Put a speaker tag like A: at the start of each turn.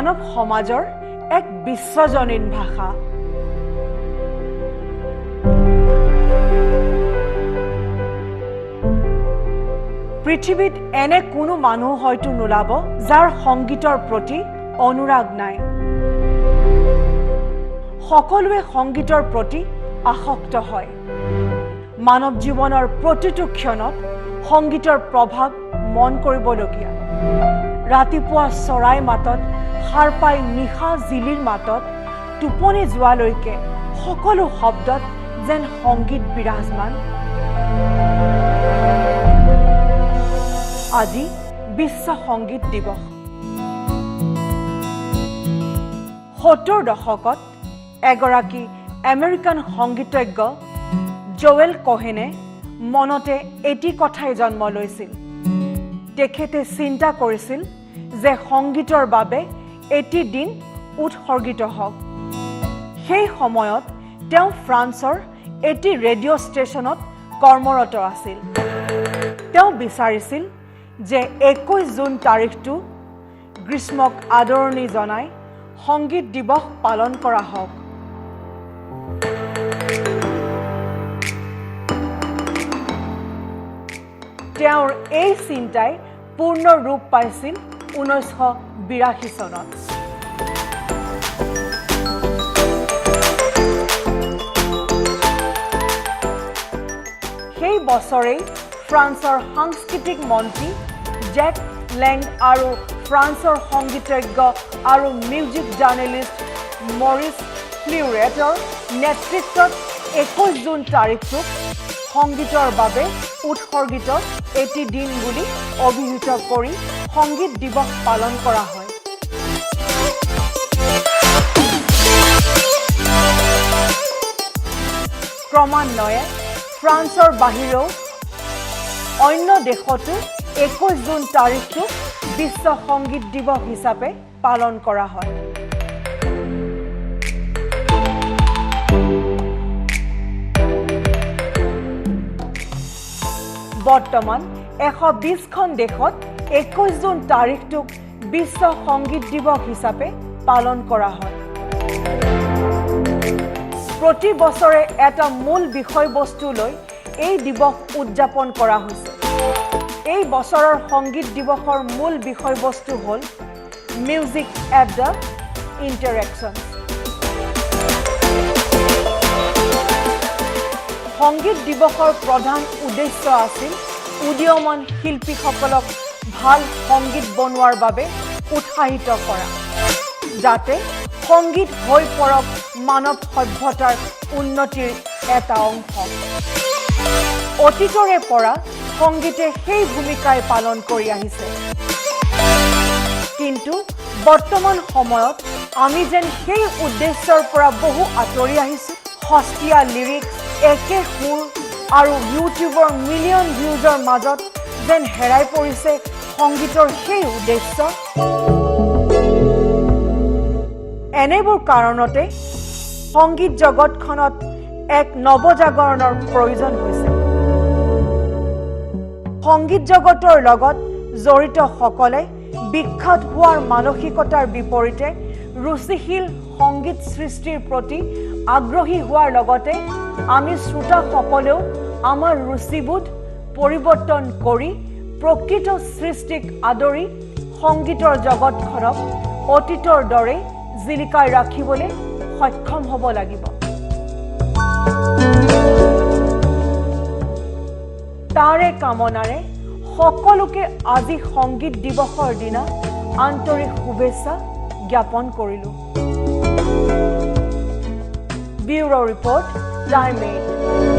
A: মানৱ সমাজৰ এক বিশ্বজনীন ভাষা। পৃথিৱীত এনে কোনো মানুহ হয়তো নোলাব যাৰ সংগীতৰ প্ৰতি অনুৰাগ নাই। সকলোৱে সংগীতৰ প্ৰতি আসক্ত হয়। মানৱ জীৱনৰ প্ৰতিটো ক্ষণত সংগীতৰ প্ৰভাৱ মন কৰিবলগীয়া। ৰাতিপুৱা চৰাই মাতত, সাৰ পাই নিশা জিলিৰ মাতত, টোপনি যোৱালৈকে সকলো শব্দত যেন সংগীত বিৰাজমান। আজি বিশ্ব সংগীত দিৱস। ৭০ দশকত এগৰাকী আমেৰিকান সংগীতজ্ঞ জোৱেল কোহেনে মনতে এটি কথাই জন্ম লৈছিল। তেখেতে চিন্তা কৰিছিল যে সংগীতৰ বাবে এটি দিন উৎসৰ্গিত হওক। সেই সময়ত তেওঁ ফ্ৰান্সৰ এটি ৰেডিঅ' ষ্টেচনত কৰ্মৰত আছিল। তেওঁ বিচাৰিছিল যে ২১ জুন তাৰিখটো গ্ৰীষ্মক আদৰণি জনাই সংগীত দিৱস পালন কৰা হওক। তেওঁৰ এই চিন্তাই পূৰ্ণ ৰূপ পাইছিল ১৯৮২ চনত। সেই বছৰেই ফ্ৰান্সৰ সাংস্কৃতিক মন্ত্ৰী জেক লেং আৰু ফ্ৰান্সৰ সংগীতজ্ঞ আৰু মিউজিক জাৰ্নেলিষ্ট মৰিচ ফ্লিউৰেটৰ নেতৃত্বত ২১ জুন তাৰিখটোক সংগীতৰ বাবে উৎসৰ্গিত এটি দিন বুলি অভিহিত কৰি সংগীত দিৱস পালন কৰা হয়। ক্ৰমান্বয়ে ফ্ৰান্সৰ বাহিৰেও অন্য দেশতো ২১ জুন তাৰিখটো বিশ্ব সংগীত দিৱস হিচাপে পালন কৰা হয়। বৰ্তমান ১২০খন দেশত ২১ জুন তাৰিখটোক বিশ্ব সংগীত দিৱস হিচাপে পালন কৰা হয়। প্ৰতি বছৰে এটা মূল বিষয়বস্তু লৈ এই দিৱস উদযাপন কৰা হৈছে। এই বছৰৰ সংগীত দিৱসৰ মূল বিষয়বস্তু হ'ল মিউজিক এট দ্য ইণ্টাৰেকশ্যন। সংগীত দিৱসৰ প্ৰধান উদ্দেশ্য আছিল উদীয়মান শিল্পীসকলক ভাল সংগীত বনোৱাৰ বাবে উৎসাহিত কৰা, যাতে সংগীত হৈ পৰক মানৱ সভ্যতাৰ উন্নতিৰ এটা অংশ। অতীতৰে পৰা সংগীতে সেই ভূমিকাই পালন কৰি আহিছে। কিন্তু বৰ্তমান সময়ত আমি যেন সেই উদ্দেশ্যৰ পৰা বহু আঁতৰি আহিছোঁ। সস্তীয়া লিৰিক্স, একে সুৰ আৰু ইউটিউবৰ মিলিয়ন ভিউজৰ মাজত যেন হেৰাই পৰিছে সংগীতৰ সেই উদ্দেশ্য। এনেবোৰ কাৰণতে সংগীত জগতখনত এক নৱজাগৰণৰ প্ৰয়োজন হৈছে। সংগীত জগতৰ লগত জড়িত সকলে বিখ্যাত হোৱাৰ মানসিকতাৰ বিপৰীতে ৰুচিশীল সংগীত সৃষ্টিৰ প্ৰতি আগ্ৰহী হোৱাৰ লগতে আমি শ্ৰোতাসকলেও আমাৰ ৰুচিবোধ পৰিৱৰ্তন কৰি প্ৰকৃত সৃষ্টিক আদৰি সংগীতৰ জগতখনক অতীতৰ দৰে জিলিকাই ৰাখিবলৈ সক্ষম হ'ব লাগিব। তাৰে কামনাৰে সকলোকে আজি সংগীত দিৱসৰ দিনা আন্তৰিক শুভেচ্ছা জ্ঞাপন কৰিলোঁ। Bureau' report, time 8।